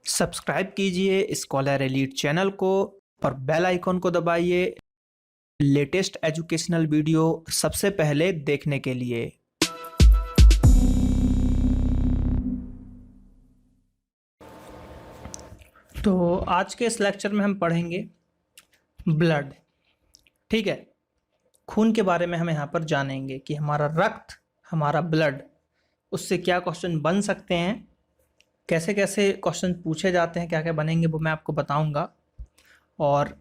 Subscribe कीजिए scholar elite channel को और बेल आइकॉन को दबाइए लेटेस्ट एजुकेशनल वीडियो सबसे पहले देखने के लिए। तो आज के इस लेक्चर में हम पढ़ेंगे ब्लड। ठीक है, खून के बारे में हम यहाँ पर जानेंगे कि हमारा रक्त, हमारा ब्लड, उससे क्या क्वेश्चन बन सकते हैं, कैसे कैसे क्वेश्चन पूछे जाते हैं, क्या क्या बनेंगे वो मैं आपको बताऊंगा। और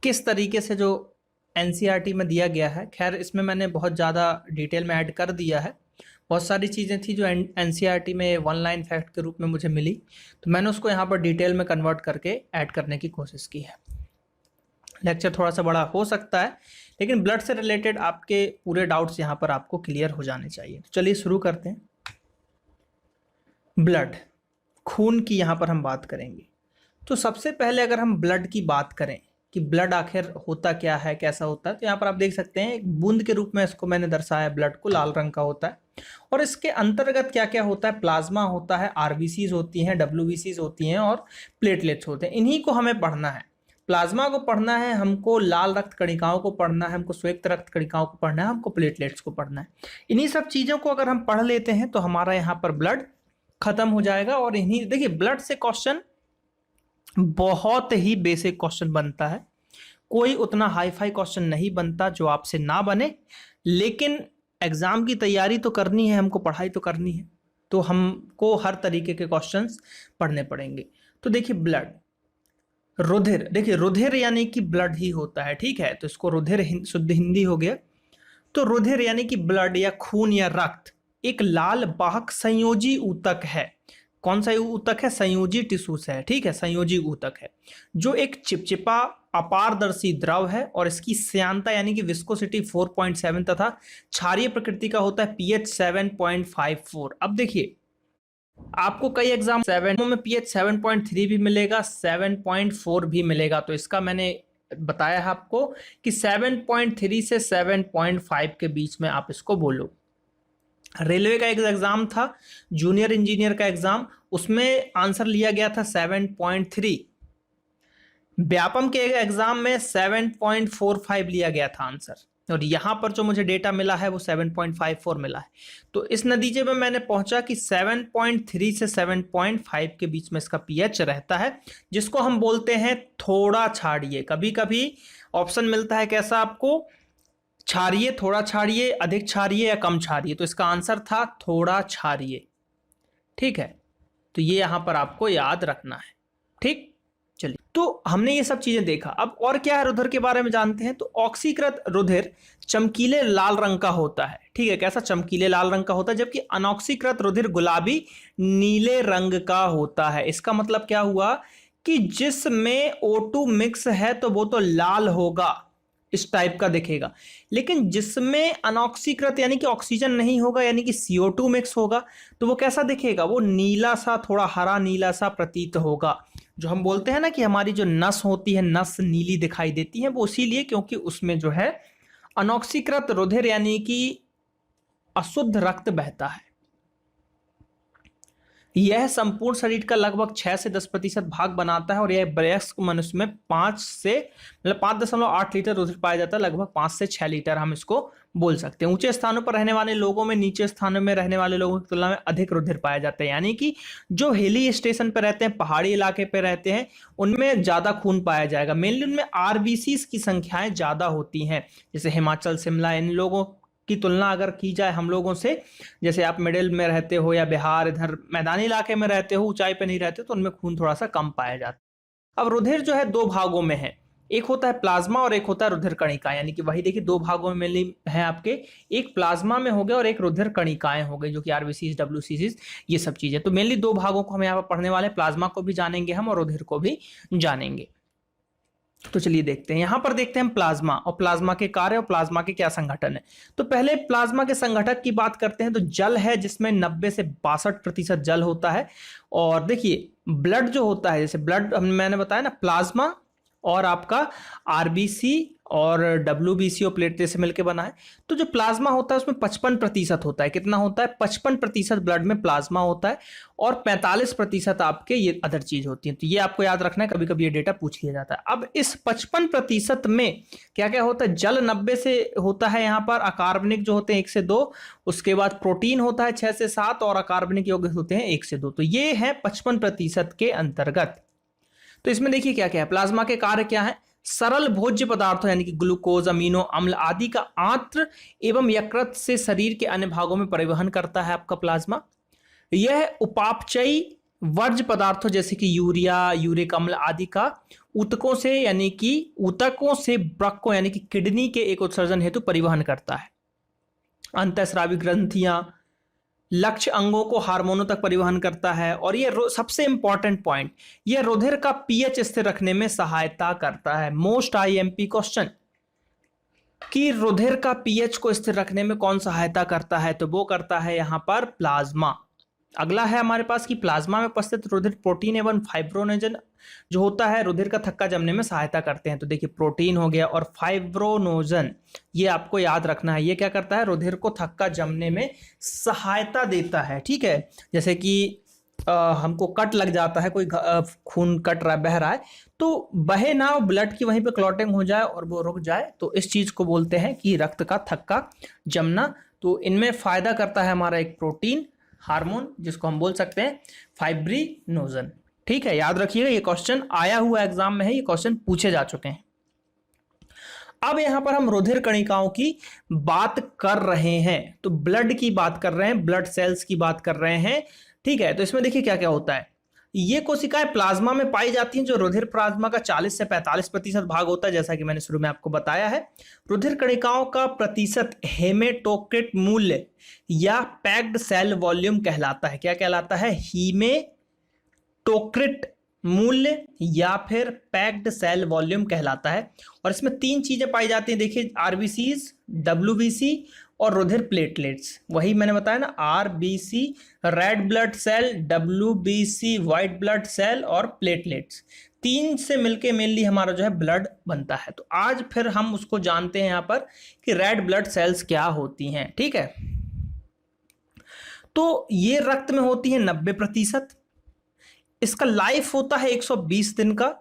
किस तरीके से जो एनसीईआरटी में दिया गया है, खैर इसमें मैंने बहुत ज़्यादा डिटेल में ऐड कर दिया है। बहुत सारी चीज़ें थी जो एनसीईआरटी में वन लाइन फैक्ट के रूप में मुझे मिली, तो मैंने उसको यहाँ पर डिटेल में कन्वर्ट करके ऐड करने की कोशिश की है। लेक्चर थोड़ा सा बड़ा हो सकता है, लेकिन ब्लड से रिलेटेड आपके पूरे डाउट्स यहाँ पर आपको क्लियर हो जाने चाहिए। तो चलिए शुरू करते हैं। ब्लड, खून की यहाँ पर हम बात करेंगे। तो सबसे पहले अगर हम ब्लड की बात करें कि ब्लड आखिर होता क्या है, कैसा होता है, तो यहाँ पर आप देख सकते हैं एक बूंद के रूप में इसको मैंने दर्शाया। ब्लड को लाल रंग का होता है और इसके अंतर्गत क्या क्या होता है, प्लाज्मा होता है, आरबीसीज होती हैं, डब्ल्यूबीसीज होती हैं और प्लेटलेट्स होते हैं। इन्हीं को हमें पढ़ना है। प्लाज्मा को पढ़ना है हमको, लाल रक्त कणिकाओं को पढ़ना है हमको, श्वेत रक्त कणिकाओं को पढ़ना है हमको, प्लेटलेट्स को पढ़ना है। इन्हीं सब चीज़ों को अगर हम पढ़ लेते हैं तो हमारा यहाँ पर ब्लड खत्म हो जाएगा। और इन्हीं देखिए, ब्लड से क्वेश्चन बहुत ही बेसिक क्वेश्चन बनता है, कोई उतना हाई फाई क्वेश्चन नहीं बनता जो आपसे ना बने। लेकिन एग्जाम की तैयारी तो करनी है हमको, पढ़ाई तो करनी है, तो हमको हर तरीके के क्वेश्चंस पढ़ने पड़ेंगे। तो देखिए ब्लड, रुधिर, देखिए रुधिर यानी कि ब्लड ही होता है। ठीक है, तो इसको रुधिर शुद्ध हिंदी हो गया। तो रुधिर यानी कि ब्लड या खून या रक्त एक लाल वाहक संयोजी ऊतक है। कौन सा ऊतक है? संयोजी टिश्यूज है। ठीक है, संयोजी ऊतक है जो एक चिपचिपा अपारदर्शी द्रव है और इसकी श्यानता यानी कि विस्कोसिटी 4.7 तथा क्षारीय प्रकृति का होता है पीएच 7.54। अब देखिए, आपको कई एग्जाम 7 में पीएच 7.3 भी मिलेगा, 7.4 भी मिलेगा। तो इसका मैंने बताया है आपको कि 7.3 से 7.5 के बीच में आप इसको बोलो। रेलवे का एक एग्जाम था, जूनियर इंजीनियर का एग्जाम, उसमें आंसर लिया गया था 7.3। व्यापम के एग्जाम में 7.45 लिया गया था आंसर, और यहां पर जो मुझे डेटा मिला है वो 7.54 मिला है। तो इस नतीजे में मैंने पहुंचा कि 7.3 से 7.5 के बीच में इसका पीएच रहता है, जिसको हम बोलते हैं थोड़ा क्षारीय। कभी कभी ऑप्शन मिलता है कैसा आपको, क्षारीय, थोड़ा क्षारीय, अधिक क्षारीय या कम क्षारीय। तो इसका आंसर था थोड़ा क्षारीय। ठीक है, तो ये यहां पर आपको याद रखना है। ठीक, चलिए, तो हमने ये सब चीजें देखा। अब और क्या है, रुधिर के बारे में जानते हैं। तो ऑक्सीकृत रुधिर चमकीले लाल रंग का होता है। ठीक है, कैसा? चमकीले लाल रंग का होता है, जबकि अनऑक्सीकृत रुधिर गुलाबी नीले रंग का होता है। इसका मतलब क्या हुआ कि जिसमें O2 मिक्स है तो वो तो लाल होगा, इस टाइप का दिखेगा। लेकिन जिसमें अनऑक्सीकृत यानी कि ऑक्सीजन नहीं होगा, यानी कि CO2 मिक्स होगा, तो वो कैसा दिखेगा? वो नीला सा, थोड़ा हरा नीला सा प्रतीत होगा। जो हम बोलते हैं ना कि हमारी जो नस होती है, नस नीली दिखाई देती है, वो इसीलिए क्योंकि उसमें जो है अनऑक्सीकृत रुधिर यानी कि अशुद्ध रक्त बहता है। यह संपूर्ण शरीर का लगभग 6 से 10% भाग बनाता है और यह वयस्क मनुष्य में 5.8 लीटर रुधिर पाया जाता है। लगभग 5 से 6 लीटर हम इसको बोल सकते हैं। ऊंचे स्थानों पर रहने वाले लोगों में नीचे स्थानों में रहने वाले लोगों की तुलना में अधिक रुधिर पाया जाता है। यानी कि जो हिली स्टेशन पर रहते हैं, पहाड़ी इलाके पर रहते हैं, उनमें ज्यादा खून पाया जाएगा। मेनली उनमें आरबीसीज की संख्याएं ज्यादा होती हैं। जैसे हिमाचल, शिमला, इन लोगों की तुलना अगर की जाए हम लोगों से, जैसे आप मिडिल में रहते हो या बिहार इधर मैदानी इलाके में रहते हो, ऊंचाई पे नहीं रहते, तो उनमें खून थोड़ा सा कम पाया जाता है। अब रुधिर जो है दो भागों में है, एक होता है प्लाज्मा और एक होता है रुधिर कणिका। यानी कि वही देखिए, दो भागों में मिली है आपके, एक प्लाज्मा में हो गया और एक रुधिर कणिकाएं हो गई, जो कि आरबीसीज, डब्ल्यूसीज, ये सब चीजें। तो मेनली दो भागों को हम यहाँ पर पढ़ने वाले, प्लाज्मा को भी जानेंगे हम और रुधिर को भी जानेंगे। तो चलिए देखते हैं, यहां पर देखते हैं हम प्लाज्मा और प्लाज्मा के कार्य और प्लाज्मा के क्या संगठन है। तो पहले प्लाज्मा के संगठक की बात करते हैं। तो जल है, जिसमें 90 से 62% जल होता है। और देखिए ब्लड जो होता है, जैसे ब्लड मैंने बताया ना, प्लाज्मा और आपका आरबीसी और डब्ल्यूबीसी और प्लेटलेट से मिलकर बना है। तो जो प्लाज्मा होता है उसमें 55% होता है। कितना होता है? 55% ब्लड में प्लाज्मा होता है और 45% आपके ये अदर चीज होती है। तो ये आपको याद रखना है, कभी कभी ये डेटा पूछ लिया जाता है। अब इस 55% में क्या क्या होता है? जल 90 से होता है यहाँ पर, अकार्बनिक जो होते हैं 1 से 2, उसके बाद प्रोटीन होता है 6 से 7 और अकार्बनिक यौगिक होते हैं 1 से 2। तो ये है 55% के अंतर्गत। तो इसमें देखिए क्या क्या है, प्लाज्मा के कार्य क्या है? सरल भोज्य पदार्थों यानी कि ग्लूकोज, अमीनो अम्ल आदि का आंत्र एवं यकृत से शरीर के अन्य भागों में परिवहन करता है आपका प्लाज्मा। यह उपापचयी वर्ज्य पदार्थों जैसे कि यूरिया, यूरिक अम्ल आदि का ऊतकों से यानी कि ऊतकों से वृक्कों यानी कि किडनी के एक उत्सर्जन हेतु परिवहन करता है। अंतःस्रावी ग्रंथियां लक्ष्य अंगों को हार्मोनों तक परिवहन करता है। और ये सबसे इंपॉर्टेंट पॉइंट, ये रुधिर का पीएच स्थिर रखने में सहायता करता है। मोस्ट आईएमपी क्वेश्चन कि रुधिर का पीएच को स्थिर रखने में कौन सहायता करता है? तो वो करता है यहां पर प्लाज्मा। अगला है हमारे पास कि प्लाज्मा में उपस्थित रुधिर प्रोटीन एवं फाइब्रोनोजन जो होता है रुधिर का थक्का जमने में सहायता करते हैं। तो देखिए प्रोटीन हो गया और फाइब्रोनोजन, ये आपको याद रखना है। ये क्या करता है? रुधिर को थक्का जमने में सहायता देता है। ठीक है, जैसे कि हमको कट लग जाता है, कोई खून कट रहा है, बह रहा है, तो बहे ना, ब्लड की वहीं पे क्लॉटिंग हो जाए और वो रुक जाए, तो इस चीज को बोलते हैं कि रक्त का थक्का जमना। तो इनमें फायदा करता है हमारा एक प्रोटीन हार्मोन जिसको हम बोल सकते हैं फाइब्रिनोजन। ठीक है, याद रखिएगा, ये क्वेश्चन आया हुआ एग्जाम में है, ये क्वेश्चन पूछे जा चुके हैं। अब यहां पर हम रुधिर कणिकाओं की बात कर रहे हैं, तो ब्लड की बात कर रहे हैं, ब्लड सेल्स की बात कर रहे हैं। ठीक है, तो इसमें देखिए क्या क्या होता है। ये कोशिकाएं प्लाज्मा में पाई जाती हैं जो रुधिर प्लाज्मा का 40 से 45% भाग होता है, जैसा कि मैंने शुरू में आपको बताया है। रुधिर कणिकाओं का प्रतिशत हेमेटोक्रिट मूल्य या पैक्ड सेल वॉल्यूम कहलाता है। क्या कहलाता है? हीमेटोक्रिट मूल्य या फिर पैक्ड सेल वॉल्यूम कहलाता है। और इसमें 3 चीजें पाई जाती हैं, देखिए आरबीसीज, डब्ल्यूबीसी और रुधिर प्लेटलेट्स। वही मैंने बताया ना, RBC red blood cell, WBC white blood cell और प्लेटलेट्स, 3 से मिलके मेनली हमारा जो है ब्लड बनता है। तो आज फिर हम उसको जानते हैं यहाँ पर कि रेड ब्लड सेल्स क्या होती हैं। ठीक है, तो ये रक्त में होती है 90%। इसका लाइफ होता है 120 दिन का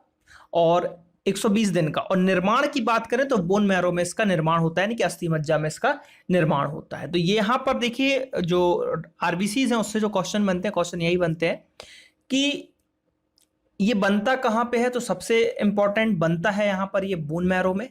और 120 दिन का। और निर्माण की बात करें तो बोन मैरो में इसका निर्माण होता है, यानी कि अस्थि मज्जा में इसका निर्माण होता है। तो ये यहां पर देखिए जो आरबीसीज हैं उससे जो क्वेश्चन बनते हैं, क्वेश्चन यही बनते हैं कि ये बनता कहां पे है। तो सबसे इंपॉर्टेंट बनता है यहां पर ये बोन मैरो में।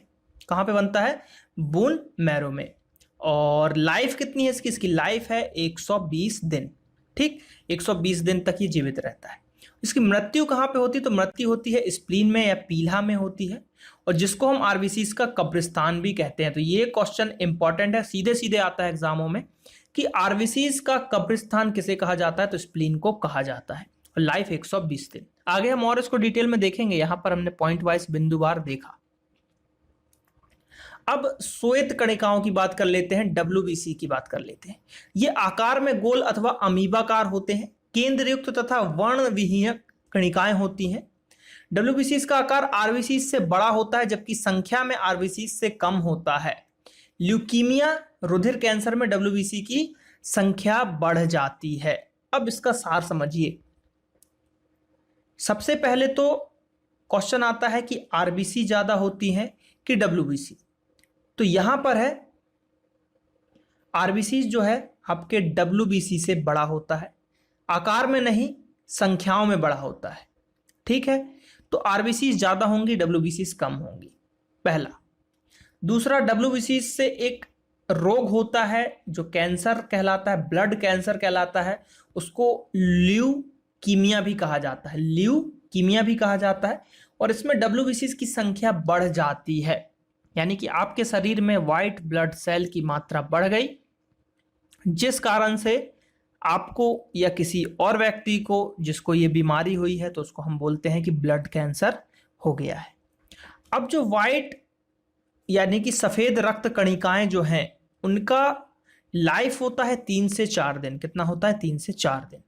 कहां पे बनता है? बोन मैरो में। और लाइफ कितनी है इसकी? इसकी लाइफ है 120 दिन। ठीक, 120 दिन तक ये जीवित रहता है। इसकी मृत्यु कहाँ पे होती है? तो मृत्यु होती है स्प्लीन में या पीला में होती है, और जिसको हम आरबीसीज का कब्रिस्तान भी कहते हैं। तो ये क्वेश्चन इंपॉर्टेंट है, सीधे सीधे आता है एग्जामों में कि आरबीसीज का कब्रिस्तान किसे कहा जाता है? तो स्प्लीन को कहा जाता है। और लाइफ 120 दिन। आगे हम और इसको डिटेल में देखेंगे, यहां पर हमने पॉइंट वाइज बिंदुवार देखा। अब श्वेत कणिकाओं की बात कर लेते हैं, डब्ल्यूबीसी की बात कर लेते हैं। ये आकार में गोल अथवा अमीबाकार होते हैं, केंद्रयुक्त तथा वर्णविहीन कणिकाएं होती हैं। डब्ल्यूबीसी का आकार आरबीसी से बड़ा होता है जबकि संख्या में आरबीसी से कम होता है। ल्यूकीमिया, रुधिर कैंसर में डब्ल्यूबीसी की संख्या बढ़ जाती है। अब इसका सार समझिए। सबसे पहले तो क्वेश्चन आता है कि आरबीसी ज्यादा होती है कि डब्ल्यूबीसी। तो यहां पर है आरबीसी जो है आपके डब्ल्यूबीसी से बड़ा होता है, आकार में नहीं संख्याओं में बड़ा होता है। ठीक है, तो आरबीसी ज्यादा होंगी, डब्ल्यूबीसी कम होंगी, पहला। दूसरा, डब्ल्यूबीसी से एक रोग होता है जो कैंसर कहलाता है, ब्लड कैंसर कहलाता है, उसको ल्यूकीमिया भी कहा जाता है, ल्यूकीमिया भी कहा जाता है। और इसमें डब्ल्यूबीसी की संख्या बढ़ जाती है, यानी कि आपके शरीर में व्हाइट ब्लड सेल की मात्रा बढ़ गई, जिस कारण से आपको या किसी और व्यक्ति को जिसको ये बीमारी हुई है तो उसको हम बोलते हैं कि ब्लड कैंसर हो गया है। अब जो व्हाइट यानी कि सफेद रक्त कणिकाएं जो हैं उनका लाइफ होता है 3 से 4 दिन। कितना होता है? 3 से 4 दिन।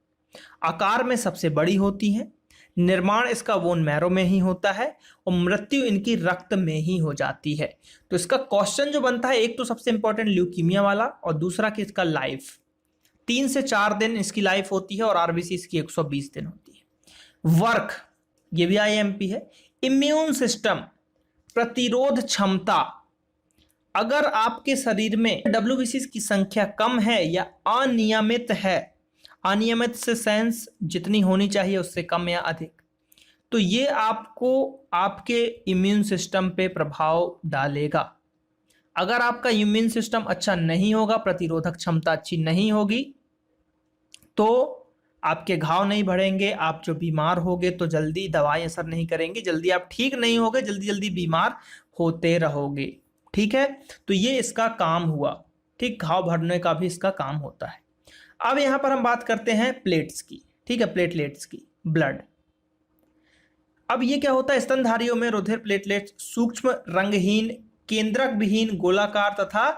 आकार में सबसे बड़ी होती हैं, निर्माण इसका बोन मैरो में ही होता है और मृत्यु इनकी रक्त में ही हो जाती है। तो इसका क्वेश्चन जो बनता है, एक तो सबसे इंपॉर्टेंट ल्यूकीमिया वाला, और दूसरा कि इसका लाइफ 3 से 4 दिन इसकी लाइफ होती है और आरबीसी इसकी 120 दिन होती है। वर्क, ये भी आईएमपी है। इम्यून सिस्टम, प्रतिरोध क्षमता, अगर आपके शरीर में डब्ल्यूबीसी की संख्या कम है या अनियमित है, अनियमित से सेंस जितनी होनी चाहिए उससे कम या अधिक, तो ये आपको आपके इम्यून सिस्टम पे प्रभाव डालेगा। अगर आपका इम्यून सिस्टम अच्छा नहीं होगा, प्रतिरोधक क्षमता अच्छी नहीं होगी, तो आपके घाव नहीं बढ़ेंगे, आप जो बीमार होगे तो जल्दी दवाई असर नहीं करेंगी, जल्दी आप ठीक नहीं होगे, जल्दी जल्दी बीमार होते रहोगे। ठीक है, तो ये इसका काम हुआ। ठीक, घाव भरने का भी इसका काम होता है। अब यहां पर हम बात करते हैं प्लेट्स की। ठीक है, प्लेटलेट्स की, ब्लड। अब ये क्या होता है, स्तनधारियों में रुधिर प्लेटलेट्स सूक्ष्म, रंगहीन, केंद्रक विहीन, गोलाकार तथा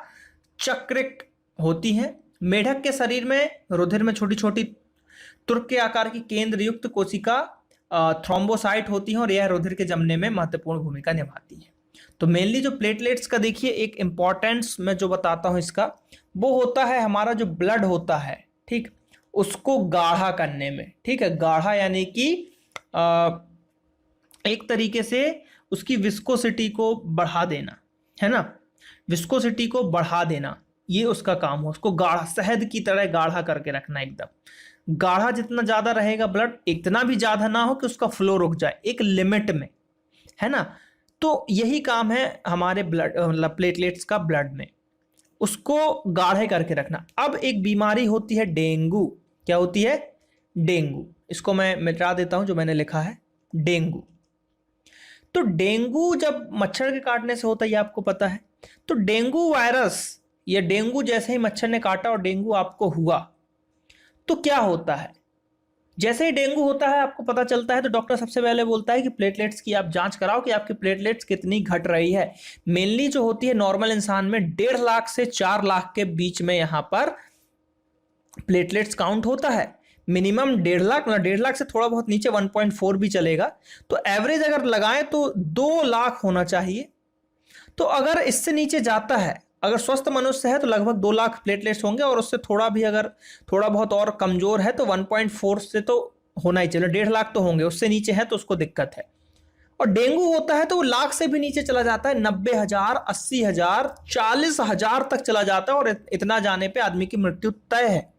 चक्रिक होती हैं। मेढक के शरीर में रुधिर में छोटी छोटी तुर्क के आकार की केंद्र युक्त कोशिका थ्रोम्बोसाइट होती हैं और यह रुधिर के जमने में महत्वपूर्ण भूमिका निभाती है। तो मेनली जो प्लेटलेट्स का देखिए एक इंपॉर्टेंस मैं जो बताता हूं इसका, वो होता है हमारा जो ब्लड होता है, ठीक, उसको गाढ़ा करने में। ठीक है, गाढ़ा यानी कि एक तरीके से उसकी विस्कोसिटी को बढ़ा देना, है ना, विस्कोसिटी को बढ़ा देना, ये उसका काम हो। उसको गाढ़ा, शहद की तरह गाढ़ा करके रखना, एकदम गाढ़ा। जितना ज्यादा रहेगा ब्लड, इतना भी ज्यादा ना हो कि उसका फ्लो रुक जाए, एक लिमिट में, है ना। तो यही काम है हमारे ब्लड, मतलब प्लेटलेट्स का ब्लड में, उसको गाढ़े करके रखना। अब एक बीमारी होती है डेंगू। क्या होती है? डेंगू। इसको मैं मिटा देता हूं जो मैंने लिखा है, डेंगू। तो डेंगू जब मच्छर के काटने से होता है, ये आपको पता है। तो डेंगू वायरस या डेंगू जैसे ही मच्छर ने काटा और डेंगू आपको हुआ, तो क्या होता है? जैसे ही डेंगू होता है, आपको पता चलता है, तो डॉक्टर सबसे पहले बोलता है कि प्लेटलेट्स की आप जांच कराओ कि आपकी प्लेटलेट्स कितनी घट रही है। मेनली जो होती है नॉर्मल इंसान में 1.5 लाख से 4 लाख के बीच में यहां पर प्लेटलेट्स काउंट होता है। मिनिमम 1.5 लाख, मतलब 1.5 लाख से थोड़ा बहुत नीचे 1.4 भी चलेगा। तो एवरेज अगर लगाएं तो 2 लाख होना चाहिए। तो अगर इससे नीचे जाता है, अगर स्वस्थ मनुष्य है तो लगभग 2 लाख प्लेटलेट्स होंगे, और उससे थोड़ा भी अगर थोड़ा बहुत और कमजोर है तो 1.4 से तो होना ही चाहिए, 1.5 लाख तो होंगे। उससे नीचे है तो उसको दिक्कत है। और डेंगू होता है तो वो लाख से भी नीचे चला जाता है, 90,000, 80,000, 40,000 तक चला जाता है, और इतना जाने पे आदमी की मृत्यु तय है।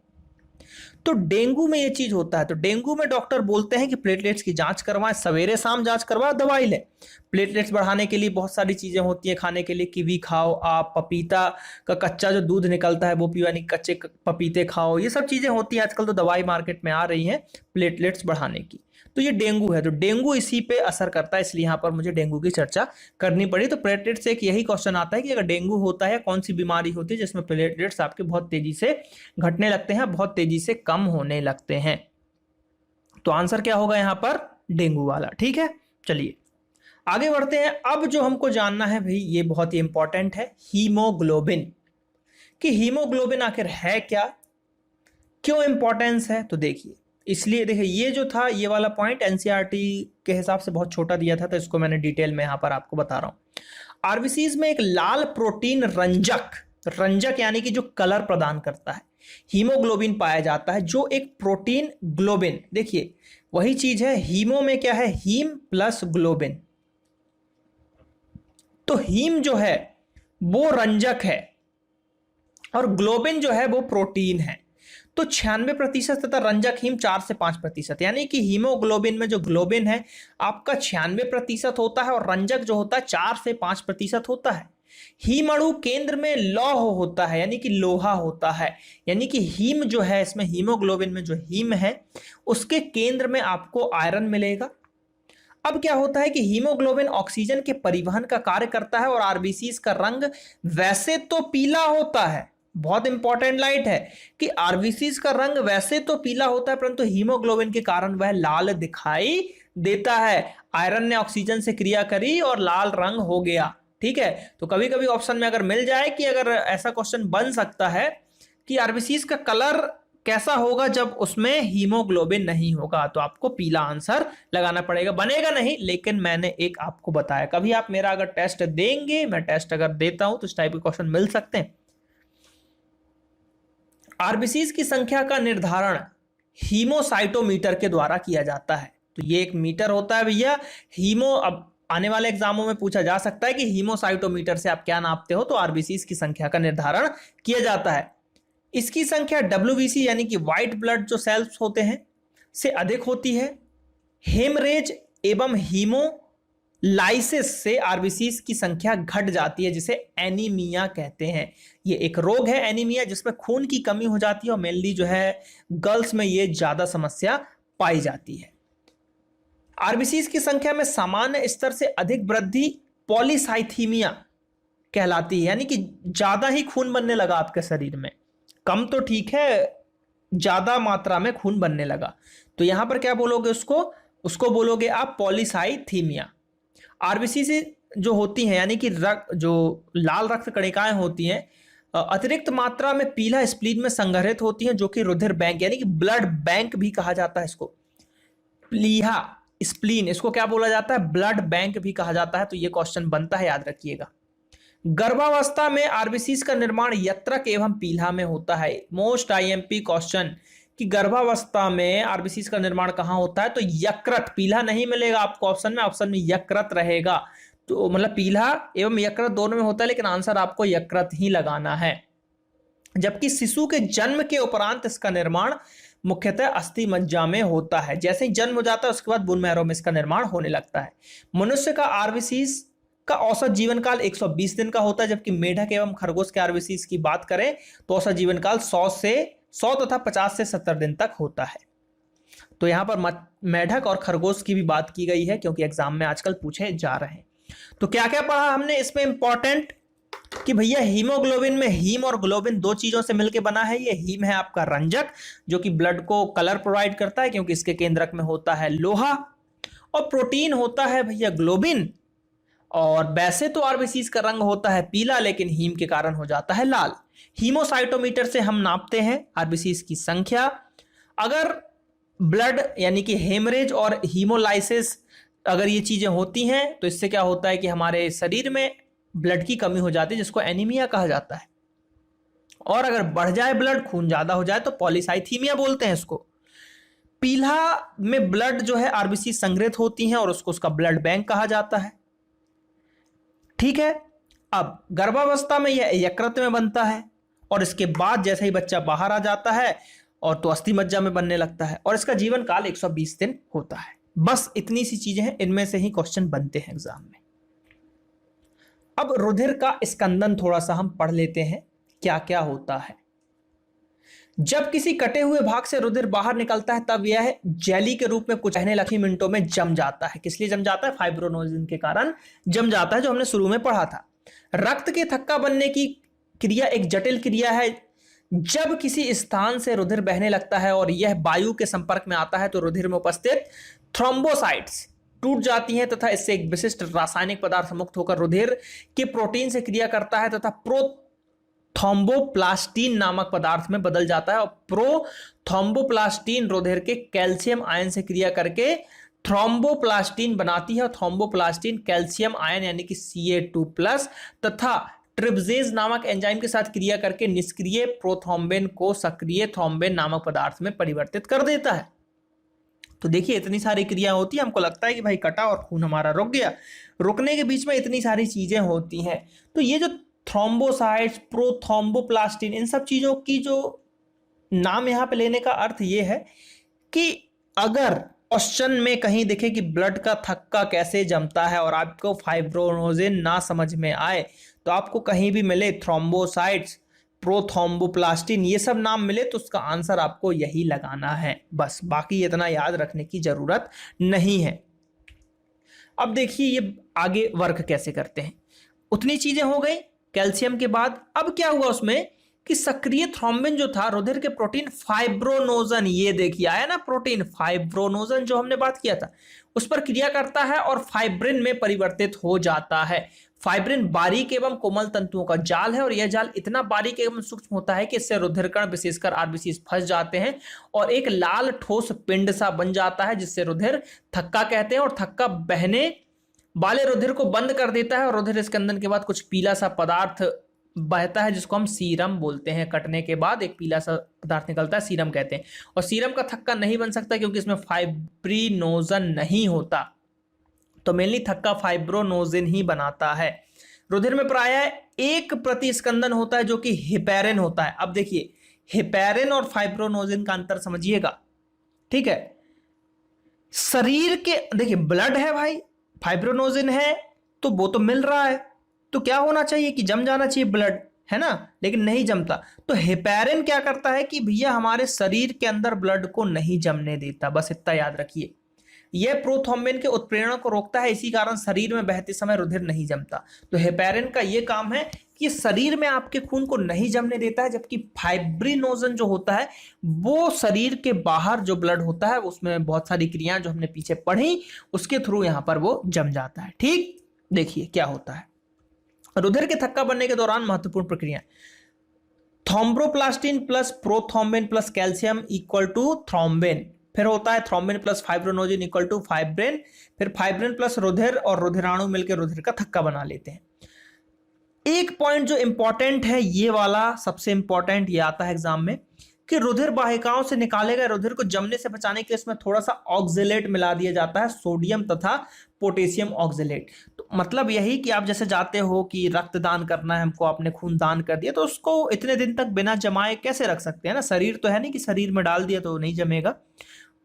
तो डेंगू में ये चीज होता है। तो डेंगू में डॉक्टर बोलते हैं कि प्लेटलेट्स की जांच करवाएं, सवेरे शाम जांच करवाएं, दवाई लें। प्लेटलेट्स बढ़ाने के लिए बहुत सारी चीजें होती हैं खाने के लिए। कीवी खाओ आप, पपीता का कच्चा जो दूध निकलता है वो पियो, यानी कच्चे पपीते खाओ, ये सब चीजें होती हैं। आजकल तो दवाई मार्केट में आ रही हैं प्लेटलेट्स बढ़ाने की। तो ये डेंगू है, तो डेंगू इसी पे असर करता है, इसलिए यहाँ पर मुझे डेंगू की चर्चा करनी पड़ी। तो प्लेटलेट्स से एक यही क्वेश्चन आता है कि अगर डेंगू होता है, कौन सी बीमारी होती है जिसमें प्लेटलेट्स आपके बहुत तेजी से घटने लगते हैं, बहुत तेजी से कम होने लगते हैं। तो आंसर क्या होगा यहाँ पर? डेंगू वाला। ठीक है, चलिए आगे बढ़ते हैं। अब जो हमको जानना है भाई, ये बहुत ही इंपॉर्टेंट है, हीमोग्लोबिन। कि हीमोग्लोबिन आखिर है क्या, क्यों इंपॉर्टेंस है? तो देखिए, इसलिए देखिए, ये जो था, ये वाला पॉइंट एनसीईआरटी के हिसाब से बहुत छोटा दिया था, तो इसको मैंने डिटेल में यहां पर आपको बता रहा हूं। आरबीसीज में एक लाल प्रोटीन रंजक, रंजक यानी कि जो कलर प्रदान करता है, हीमोग्लोबिन पाया जाता है, जो एक प्रोटीन ग्लोबिन, देखिए वही चीज है। हीमो में क्या है? Haem plus globin. तो हीम जो है वो रंजक है और ग्लोबिन जो है वो प्रोटीन है। तो 96% तथा रंजक हीम 4 से 5%, यानी कि हीमोग्लोबिन में जो ग्लोबिन है आपका 96% होता है और रंजक जो होता है 4 से 5% होता है। हीम अणु केंद्र में लौह होता है, यानी कि लोहा होता है, यानी कि हीम जो है, इसमें हीमोग्लोबिन में जो हीम है उसके केंद्र में आपको आयरन मिलेगा। अब क्या होता है कि हीमोग्लोबिन ऑक्सीजन के परिवहन का कार्य करता है और आरबीसीज का रंग वैसे तो पीला होता है, बहुत इंपॉर्टेंट लाइट है कि आरबीसीज का रंग वैसे तो पीला होता है, परंतु हीमोग्लोबिन के कारण वह लाल दिखाई देता है। आयरन ने ऑक्सीजन से क्रिया करी और लाल रंग हो गया। ठीक है, तो कभी कभी ऑप्शन में अगर मिल जाए कि अगर ऐसा क्वेश्चन बन सकता है कि आरबीसीज का कलर कैसा होगा जब उसमें हीमोग्लोबिन नहीं होगा, तो आपको पीला आंसर लगाना पड़ेगा। बनेगा नहीं, लेकिन मैंने एक आपको बताया। कभी आप मेरा अगर टेस्ट देंगे, मैं टेस्ट अगर देता हूं तो इस टाइप के क्वेश्चन मिल सकते हैं। आरबीसीज की संख्या का निर्धारण हीमोसाइटोमीटर के द्वारा किया जाता है। तो ये एक मीटर होता है भैया हीमो। अब आने वाले एग्जामों में पूछा जा सकता है कि हीमोसाइटोमीटर से आप क्या नापते हो, तो आरबीसीज की संख्या का निर्धारण किया जाता है। इसकी संख्या डब्ल्यूबीसी यानी कि व्हाइट ब्लड जो सेल्स होते हैं से अधिक होती है। हेमरेज एवं हीमोलाइसिस से आरबीसीज की संख्या घट जाती है, जिसे एनीमिया कहते हैं। ये एक रोग है एनीमिया, जिसमें खून की कमी हो जाती है और मेनली जो है गर्ल्स में ये ज्यादा समस्या पाई जाती है। आरबीसीज की संख्या में सामान्य स्तर से अधिक वृद्धि पॉलीसाइथीमिया कहलाती है, यानी कि ज्यादा ही खून बनने लगा आपके शरीर में। कम तो ठीक है, ज्यादा मात्रा में खून बनने लगा, तो यहां पर क्या बोलोगे उसको बोलोगे आप पॉलीसाइथीमिया। आरबीसी से जो होती हैं यानी कि जो लाल रक्त कणिकाएं होती हैं अतिरिक्त मात्रा में पीला स्प्लीन में संग्रहित होती हैं, जो कि रुधिर बैंक यानी कि ब्लड बैंक भी कहा जाता है इसको। प्लीहा स्प्लीन इसको क्या बोला जाता है, ब्लड बैंक भी कहा जाता है। तो ये क्वेश्चन बनता है, याद रखिएगा। गर्भावस्था में आरबीसीज का निर्माण यकृत एवं पीला में होता है। मोस्ट आईएमपी क्वेश्चन कि गर्भावस्था में आरबीसीज का निर्माण कहां होता है, तो यकृत। पीला नहीं मिलेगा आपको ऑप्शन में यकृत रहेगा। तो मतलब पीला एवं यकृत दोनों में होता है, लेकिन आंसर आपको यकृत ही लगाना है। जबकि शिशु के जन्म के उपरांत इसका निर्माण मुख्यतः अस्थि मज्जा में होता है। जैसे ही जन्म हो जाता है उसके बाद बोन मैरो में इसका निर्माण होने लगता है। मनुष्य का आरबीसीज का औसत जीवन काल 120 दिन का होता है, जबकि मेढक एवं खरगोश के आरबीसीज की बात करें तो औसत जीवन काल 100 तथा 50 से 70 दिन तक होता है। तो यहां पर मेढक और खरगोश की भी बात की गई है, क्योंकि एग्जाम में आजकल पूछे जा रहे हैं। तो क्या क्या पढ़ा हमने इसमें इंपॉर्टेंट कि भैया हीमोग्लोबिन में हीम और ग्लोबिन दो चीजों से मिलकर बना है। ये हीम है आपका रंजक, जो कि ब्लड को कलर प्रोवाइड करता है, क्योंकि इसके केंद्रक में होता है लोहा। और प्रोटीन होता है भैया ग्लोबिन। और वैसे तो आरबीसीज का रंग होता है पीला, लेकिन हीम के कारण हो जाता है लाल। हीमोसाइटोमीटर से हम नापते हैं आरबीसीज की संख्या। अगर ब्लड यानी कि हेमरेज और हीमोलाइसिस अगर ये चीजें होती हैं, तो इससे क्या होता है कि हमारे शरीर में ब्लड की कमी हो जाती है, जिसको एनीमिया कहा जाता है। और अगर बढ़ जाए ब्लड, खून ज्यादा हो जाए, तो पॉलीसाइथीमिया बोलते हैं इसको। पीला में ब्लड जो है आरबीसी संग्रहित होती हैं और उसका ब्लड बैंक कहा जाता है। ठीक है। अब गर्भावस्था में यह यकृत में बनता है, और इसके बाद जैसे ही बच्चा बाहर आ जाता है और तो अस्थि मज्जा में बनने लगता है, और इसका जीवन काल 120 दिन होता है। बस इतनी सी चीजें हैं, इनमें से ही क्वेश्चन बनते हैं एग्जाम में। अब रुधिर का स्कंदन थोड़ा सा हम पढ़ लेते हैं, क्या क्या होता है। जब किसी कटे हुए भाग से रुधिर बाहर निकलता है, तब यह जेली के रूप में कुछ लखी मिनटों में जम जाता है। किस लिए जम जाता है, फाइब्रोनोजिन के कारण जम जाता है, जो हमने शुरू में पढ़ा था। रक्त के थक्का बनने की क्रिया एक जटिल क्रिया है। जब किसी स्थान से रुधिर बहने लगता है और यह वायु के संपर्क में आता है, तो रुधिर में उपस्थित थ्रोम्बोसाइट्स टूट जाती हैं तथा इससे एक विशिष्ट रासायनिक पदार्थ मुक्त होकर रुधिर के प्रोटीन से क्रिया करता है तथा प्रोथ्रोम्बोप्लास्टिन नामक पदार्थ में बदल जाता है। और प्रोथ्रोम्बोप्लास्टिन रुधिर के कैल्शियम आयन से क्रिया करके थ्रोम्बोप्लास्टिन बनाती है, और थ्रोम्बोप्लास्टिन कैल्शियम आयन यानी कि Ca2+ तथा ट्रिप्सेज नामक एंजाइम के साथ क्रिया करके निष्क्रिय प्रोथ्रोम्बिन को सक्रिय थ्रोम्बिन नामक पदार्थ में परिवर्तित कर देता है। तो देखिए इतनी सारी क्रिया होती है, हमको लगता है कि भाई कटा और खून हमारा रुक गया, रुकने के बीच में इतनी सारी चीजें होती हैं। तो ये जो थ्रोम्बोसाइट्स, प्रोथ्रोम्बोप्लास्टिन, इन सब चीजों की जो नाम यहाँ पे लेने का अर्थ ये है कि अगर क्वेश्चन में कहीं दिखे कि ब्लड का थक्का कैसे जमता है और आपको फाइब्रोनोजिन ना समझ में आए, तो आपको कहीं भी मिले थ्रोम्बोसाइट्स, प्रोथ्रोम्बोप्लास्टिन, ये सब नाम मिले, तो उसका आंसर आपको यही लगाना है बस। बाकी इतना याद रखने की जरूरत नहीं है। अब देखिए ये आगे वर्क कैसे करते हैं। उतनी चीजें हो गई कैल्शियम के बाद। अब क्या हुआ उसमें कि सक्रिय थ्रोम्बिन जो था रुधिर के प्रोटीन फाइब्रोनोजन, ये देखिए आया ना प्रोटीन फाइब्रोनोजन जो हमने बात किया था, उस पर क्रिया करता है और फाइब्रिन में परिवर्तित हो जाता है। फाइब्रिन बारीक एवं कोमल तंतुओं का जाल है और यह जाल इतना बारीक एवं सूक्ष्म होता है कि इससे रुधिरकण विशेषकर आरबीसी फंस जाते हैं और एक लाल ठोस पिंड सा बन जाता है जिससे रुधिर थक्का कहते हैं, और थक्का बहने वाले रुधिर को बंद कर देता है और रुधिर स्कंदन के बाद कुछ पीला सा पदार्थ बहता है जिसको हम सीरम बोलते हैं। कटने के बाद एक पीला सा पदार्थ निकलता है, सीरम कहते हैं। और सीरम का थक्का नहीं बन सकता क्योंकि इसमें फाइब्रिनोजन नहीं होता, तो मेनली थक्का फाइब्रोनोजिन ही बनाता है। रुधिर में प्रायः एक प्रतिस्कंदन होता है जो कि हिपैरिन होता है। अब देखिए हिपैरिन और फाइब्रोनोजिन का अंतर समझिएगा, ठीक है। शरीर के देखिए ब्लड है भाई, फाइब्रोनोजिन है, तो वो तो मिल रहा है, तो क्या होना चाहिए कि जम जाना चाहिए ब्लड, है ना, लेकिन नहीं जमता। तो हिपैरिन क्या करता है कि भैया हमारे शरीर के अंदर ब्लड को नहीं जमने देता, बस इतना याद रखिए। यह प्रोथ्रोम्बिन के उत्प्रेरण को रोकता है, इसी कारण शरीर में बहते समय रुधिर नहीं जमता। तो हिपैरिन का यह काम है कि शरीर में आपके खून को नहीं जमने देता है, जबकि फाइब्रिनोजन जो होता है वो शरीर के बाहर जो ब्लड होता है उसमें बहुत सारी क्रियाएं जो हमने पीछे पढ़ी उसके थ्रू यहां पर वो जम जाता है। ठीक, देखिए क्या होता है। रुधिर के थक्का बनने के दौरान महत्वपूर्ण प्रक्रिया, thromboplastin plus prothrombin plus calcium equal to thrombin, फिर होता है thrombin plus fibrinogen equal to fibrin, फिर फाइब्रिन प्लस रुधिर और रुधिराणु मिलकर रुधिर का थक्का बना लेते हैं। एक पॉइंट जो इंपॉर्टेंट है, ये वाला सबसे इंपॉर्टेंट, ये आता है एग्जाम में, कि रुधिर वाहिकाओं से निकाले गए रुधिर को जमने से बचाने के लिए इसमें थोड़ा सा ऑक्जेलेट मिला दिया जाता है, सोडियम तथा पोटेशियम ऑक्जेलेट। तो मतलब यही कि आप जैसे जाते हो कि रक्तदान करना है हमको, आपने खून दान कर दिया, तो उसको इतने दिन तक बिना जमाए कैसे रख सकते हैं ना, शरीर तो है नहीं कि शरीर में डाल दिया तो नहीं जमेगा,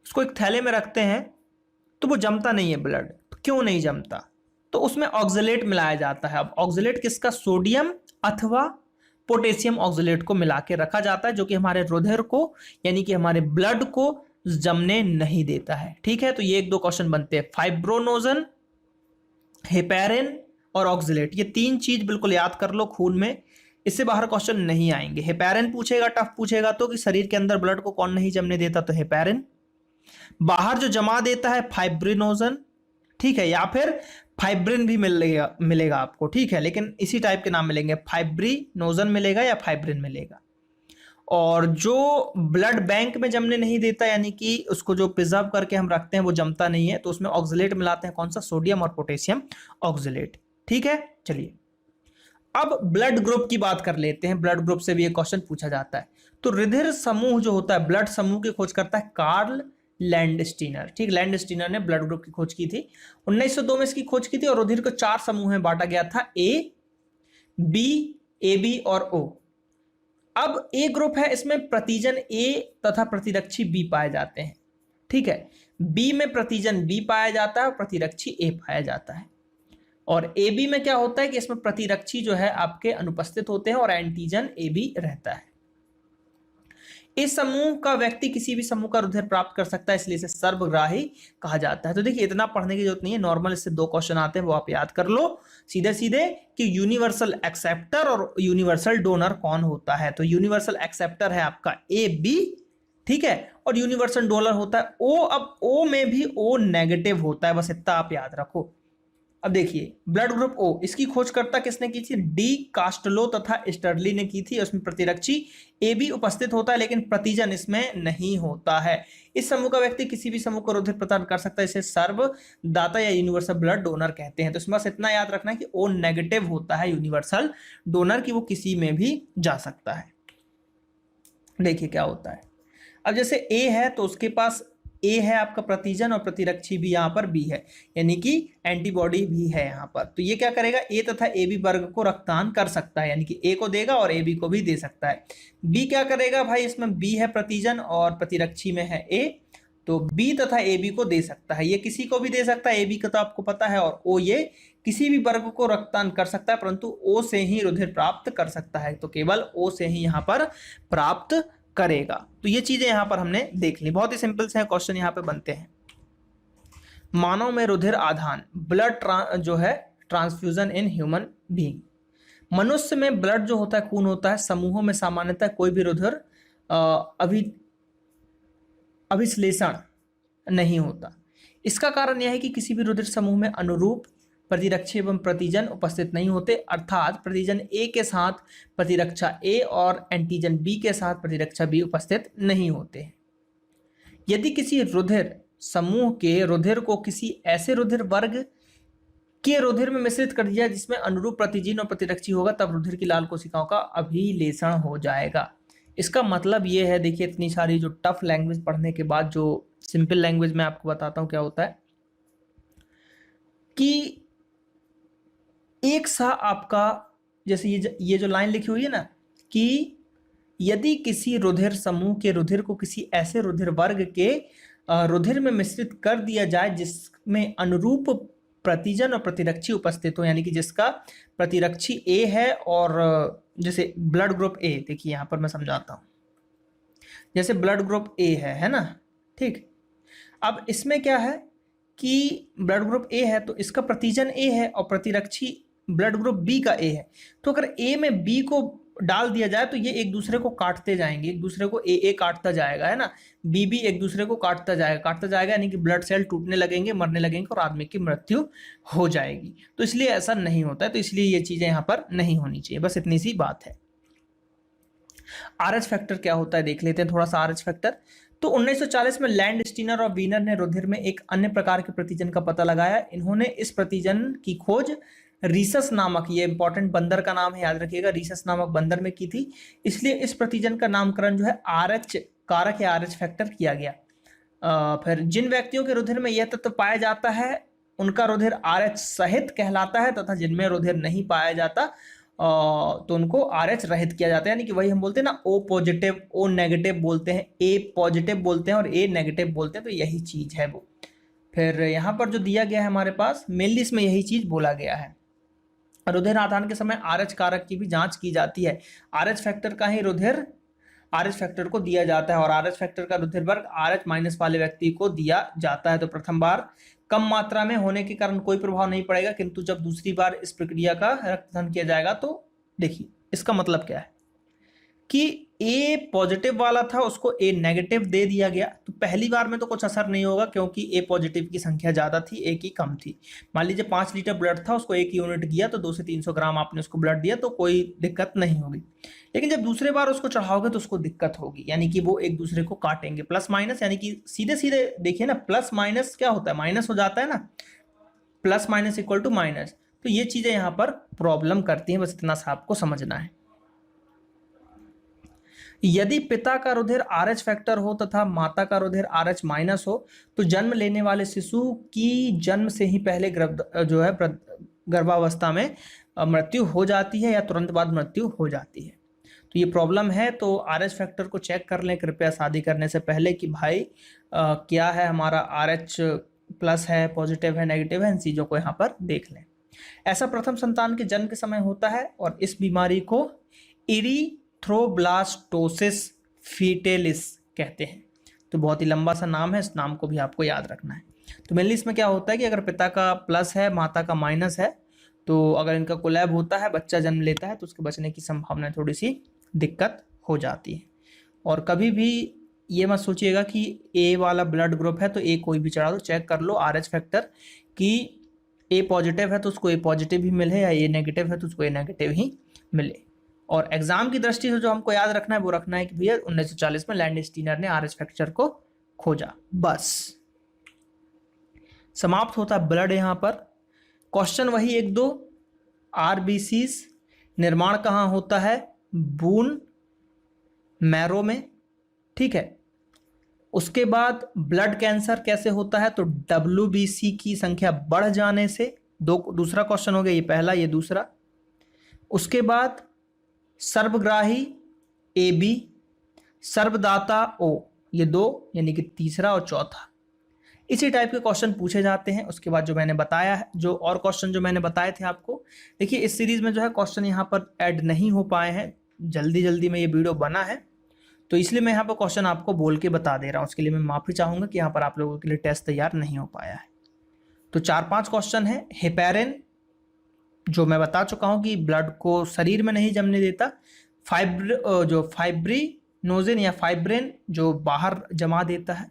उसको एक थैले में रखते हैं तो वो जमता नहीं है ब्लड। तो क्यों नहीं जमता, तो उसमें ऑक्जेलेट मिलाया जाता है। अब ऑक्जेलेट किसका, सोडियम अथवा पोटेशियम ऑक्जेलेट को मिला के रखा जाता है, जो कि हमारे रुधिर को यानी कि हमारे ब्लड को जमने नहीं देता है। ठीक है, तो ये एक दो क्वेश्चन बनते हैं, फाइब्रोनोजन, हिपैरिन और ऑक्जेलेट, ये तीन चीज बिल्कुल याद कर लो खून में, इससे बाहर क्वेश्चन नहीं आएंगे। हिपैरिन पूछेगा, टफ पूछेगा तो कि शरीर के अंदर ब्लड को कौन नहीं जमने देता, तो हिपैरिन। बाहर जो जमा देता है फाइब्रिनोजन, ठीक है, या फिर फाइब्रिन भी मिलेगा आपको, ठीक है, लेकिन इसी टाइप के नाम मिलेंगे, फाइब्रिनोजन मिलेगा या फाइब्रिन मिलेगा। और जो ब्लड बैंक में जमने नहीं देता यानी कि उसको जो प्रिजर्व करके हम रखते हैं वो जमता नहीं है, तो उसमें ऑक्जेलेट मिलाते हैं, कौन सा, सोडियम और पोटेशियम ऑक्जेलेट। ठीक है, चलिए अब ब्लड ग्रुप की बात कर लेते हैं। ब्लड ग्रुप से भी एक क्वेश्चन पूछा जाता है। तो रुधिर समूह जो होता है, ब्लड समूह की खोज करता है कार्ल लैंडस्टीनर। ठीक, लैंडस्टीनर ने ब्लड ग्रुप की खोज की थी, 1902 में इसकी खोज की थी। और रुधिर को 4 समूह में बांटा गया था, ए, बी, ए बी और ओ। अब ए ग्रुप है, इसमें प्रतिजन ए तथा प्रतिरक्षी बी पाए जाते हैं। ठीक है, बी में प्रतिजन बी पाया जाता है और प्रतिरक्षी ए पाया जाता है। और ए बी में क्या होता है कि इसमें प्रतिरक्षी जो है आपके अनुपस्थित होते हैं और एंटीजन ए बी रहता है। इस समूह का व्यक्ति किसी भी समूह का रुधिर प्राप्त कर सकता है, इसलिए इसे सर्वग्राही कहा जाता है। तो देखिए इतना पढ़ने की जरूरत नहीं है, नॉर्मल इससे 2 क्वेश्चन आते हैं वो आप याद कर लो सीधे सीधे, कि यूनिवर्सल एक्सेप्टर और यूनिवर्सल डोनर कौन होता है। तो यूनिवर्सल एक्सेप्टर है आपका ए बी, ठीक है, और यूनिवर्सल डोनर होता है ओ। अब ओ में भी ओ नेगेटिव होता है, बस इतना आप याद रखो। अब देखिए ब्लड ग्रुप ओ, इसकी खोजकर्ता किसने की थी, डी कास्टलो तथा स्टर्ली ने की थी। उसमें प्रतिरक्षी ए बी उपस्थित होता है लेकिन प्रतिजन इसमें नहीं होता है। इस समूह का व्यक्ति किसी भी समूह को रुधिर प्रदान कर सकता है, इसे सर्वदाता या यूनिवर्सल ब्लड डोनर कहते हैं। तो इसमें बस इतना याद रखना है कि ओ नेगेटिव होता है यूनिवर्सल डोनर की, वो किसी में भी जा सकता है। देखिए क्या होता है, अब जैसे ए है तो उसके पास ए है आपका प्रतिजन और प्रतिरक्षी भी यहाँ पर बी है, यानी कि एंटीबॉडी भी है यहाँ पर। तो ये क्या करेगा, ए तथा ए बी वर्ग को रक्तदान कर सकता है, यानी कि ए को देगा और ए बी को भी दे सकता है। बी क्या करेगा भाई, इसमें बी है प्रतिजन और प्रतिरक्षी में है ए, तो बी तथा ए बी को दे सकता है। ये किसी को भी दे सकता है, ए बी का तो आपको पता है, और ओ ये किसी भी वर्ग को रक्तदान कर सकता है, परंतु ओ से ही रुधिर प्राप्त कर सकता है, तो केवल ओ से ही यहाँ पर प्राप्त करेगा। तो ये चीजें यहां पर हमने देख ली, बहुत ही सिंपल से क्वेश्चन यहां पे बनते हैं। मानव में रुधिर आधान, ब्लड जो है ट्रांसफ्यूजन इन ह्यूमन बीइंग। मनुष्य में ब्लड जो होता है, खून होता है, समूहों में सामान्यतः कोई भी रुधिर अभिश्लेषण नहीं होता। इसका कारण यह है कि किसी भी रुधिर समूह में अनुरूप प्रतिरक्षी एवं प्रतिजन उपस्थित नहीं होते, अर्थात प्रतिजन ए के साथ प्रतिरक्षा ए और एंटीजन बी के साथ प्रतिरक्षा बी उपस्थित नहीं होते हैं। यदि किसी रुधिर समूह के रुधिर को किसी ऐसे रुधिर वर्ग के रुधिर में मिश्रित कर दिया जिसमें अनुरूप प्रतिजीन और प्रतिरक्षी होगा, तब रुधिर की लाल कोशिकाओं का अभिलेषण हो जाएगा। इसका मतलब ये है, देखिए इतनी सारी जो टफ लैंग्वेज पढ़ने के बाद जो सिंपल लैंग्वेज में आपको बताता हूं क्या होता है कि एक सा आपका, जैसे ये जो लाइन लिखी हुई है ना कि यदि किसी रुधिर समूह के रुधिर को किसी ऐसे रुधिर वर्ग के रुधिर में मिश्रित कर दिया जाए जिसमें अनुरूप प्रतिजन और प्रतिरक्षी उपस्थित हो, यानी कि जिसका प्रतिरक्षी ए है और जैसे ब्लड ग्रुप ए, देखिए यहां पर मैं समझाता हूं, जैसे ब्लड ग्रुप ए है ना, ठीक। अब इसमें क्या है कि ब्लड ग्रुप ए है तो इसका प्रतिजन ए है और प्रतिरक्षी ब्लड ग्रुप बी का ए है, तो अगर ए में बी को डाल दिया जाए तो ये एक दूसरे को काटते जाएंगे, एक दूसरे को ए काटता जाएगा, है ना, बी एक दूसरे को काटता जाएगा, यानी कि ब्लड सेल टूटने लगेंगे, मरने लगेंगे और आदमी की मृत्यु हो जाएगी। तो इसलिए ऐसा नहीं होता है, तो इसलिए ये चीजें यहाँ पर नहीं होनी चाहिए, बस इतनी सी बात है। आरएच फैक्टर क्या होता है देख लेते हैं थोड़ा सा। आरएच फैक्टर, तो 1940 में लैंडस्टीनर और वीनर ने रुधिर में एक अन्य प्रकार के प्रतिजन का पता लगाया। इन्होंने इस प्रतिजन की खोज रीसस नामक, ये इंपॉर्टेंट बंदर का नाम है, याद रखिएगा, रीसस नामक बंदर में की थी, इसलिए इस प्रतिजन का नामकरण जो है आरएच कारक या आरएच फैक्टर किया गया। फिर जिन व्यक्तियों के रुधिर में यह तत्व पाया जाता है उनका रुधिर आरएच सहित कहलाता है, तथा जिनमें रुधिर नहीं पाया जाता तो उनको आरएच रहित किया जाता है, यानी कि वही हम बोलते हैं ना, ओ पॉजिटिव ओ नेगेटिव बोलते हैं, ए पॉजिटिव बोलते हैं और ए नेगेटिव बोलते हैं, तो यही चीज है वो। फिर यहाँ पर जो दिया गया है हमारे पास, मेनली इसमें यही चीज बोला गया है। रुधिर आदान के समय आरएच कारक की भी जांच की जाती है। आरएच फैक्टर का ही रुधिर आरएच फैक्टर को दिया जाता है और आरएच फैक्टर का रुधिर वर्ग आरएच माइनस वाले व्यक्ति को दिया जाता है। तो प्रथम बार कम मात्रा में होने के कारण कोई प्रभाव नहीं पड़ेगा, किंतु जब दूसरी बार इस प्रक्रिया का रक्तदान किया जाएगा तो देखिए इसका मतलब क्या है कि ए पॉजिटिव वाला था उसको ए नेगेटिव दे दिया गया, तो पहली बार में तो कुछ असर नहीं होगा क्योंकि ए पॉजिटिव की संख्या ज्यादा थी, ए की कम थी। मान लीजिए 5 लीटर ब्लड था, उसको 1 यूनिट दिया तो 200 से 300 ग्राम आपने उसको ब्लड दिया तो कोई दिक्कत नहीं होगी। लेकिन जब दूसरे बार उसको चढ़ाओगे तो उसको दिक्कत होगी, यानी कि वो एक दूसरे को काटेंगे, प्लस माइनस, यानी कि सीधे सीधे देखिए ना, प्लस माइनस क्या होता है, माइनस हो जाता है ना, plus minus equal to minus. तो ये चीजें यहाँ पर प्रॉब्लम करती हैं, बस इतना सा आपको समझना है। यदि पिता का रुधिर आरएच फैक्टर हो तथा माता का रुधिर आरएच माइनस हो तो जन्म लेने वाले शिशु की जन्म से ही पहले गर्भावस्था में मृत्यु हो जाती है या तुरंत बाद मृत्यु हो जाती है। तो ये प्रॉब्लम है, तो आरएच फैक्टर को चेक कर लें कृपया शादी करने से पहले कि भाई क्या है हमारा, आरएच प्लस है, पॉजिटिव है, नेगेटिव है, इन चीजों को यहाँ पर देख लें। ऐसा प्रथम संतान के जन्म के समय होता है और इस बीमारी को इरीथ्रोब्लास्टोसिस फीटेलिस कहते हैं। तो बहुत ही लंबा सा नाम है, इस नाम को भी आपको याद रखना है। तो मेनली इसमें क्या होता है कि अगर पिता का प्लस है माता का माइनस है तो अगर इनका कोलैब होता है, बच्चा जन्म लेता है तो उसके बचने की संभावना थोड़ी सी दिक्कत हो जाती है। और कभी भी ये मत सोचिएगा कि ए वाला ब्लड ग्रुप है तो ए कोई भी चढ़ा दो, चेक कर लो आरएच फैक्टर कि ए पॉजिटिव है तो उसको ए पॉजिटिव ही मिले या ए नेगेटिव है तो उसको ए नेगेटिव ही मिले। और एग्जाम की दृष्टि से जो हमको याद रखना है वो रखना है कि भैया 1940 में लैंडस्टीनर ने आरएच फैक्टर को खोजा, बस समाप्त होता है ब्लड। यहां पर क्वेश्चन वही 1-2, आरबीसीज निर्माण कहां होता है, बून मैरो में, ठीक है। उसके बाद ब्लड कैंसर कैसे होता है, तो डब्ल्यूबीसी की संख्या बढ़ जाने से, दूसरा क्वेश्चन हो गया, ये पहला ये दूसरा। उसके बाद सर्वग्राही ए बी, सर्वदाता ओ, ये 2, यानी कि तीसरा और चौथा। इसी टाइप के क्वेश्चन पूछे जाते हैं। उसके बाद जो मैंने बताया है, जो और क्वेश्चन जो मैंने बताए थे आपको, देखिए इस सीरीज में जो है क्वेश्चन यहाँ पर ऐड नहीं हो पाए हैं, जल्दी जल्दी में ये वीडियो बना है तो इसलिए मैं यहाँ पर क्वेश्चन आपको बोल के बता दे रहा हूँ। उसके लिए मैं माफी चाहूंगा कि यहाँ पर आप लोगों के लिए टेस्ट तैयार नहीं हो पाया है। तो 4-5 क्वेश्चन है। हेपेरिन जो मैं बता चुका हूँ कि ब्लड को शरीर में नहीं जमने देता, जो फाइब्रिनोजेन या फाइब्रिन जो बाहर जमा देता है,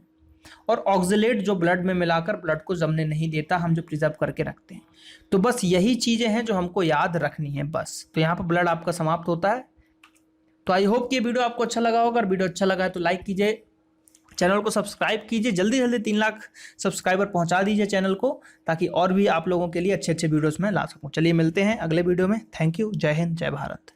और ऑक्सलेट जो ब्लड में मिलाकर ब्लड को जमने नहीं देता, हम जो प्रिजर्व करके रखते हैं। तो बस यही चीजें हैं जो हमको याद रखनी है बस। तो यहाँ पर ब्लड आपका समाप्त होता है। तो आई होप कि ये वीडियो आपको अच्छा लगा होगा। अगर वीडियो अच्छा लगा है तो लाइक कीजिए, चैनल को सब्सक्राइब कीजिए, जल्दी जल्दी 3 लाख सब्सक्राइबर पहुंचा दीजिए चैनल को, ताकि और भी आप लोगों के लिए अच्छे अच्छे वीडियोस में ला सकूं। चलिए मिलते हैं अगले वीडियो में। Thank you. जय हिंद, जय भारत।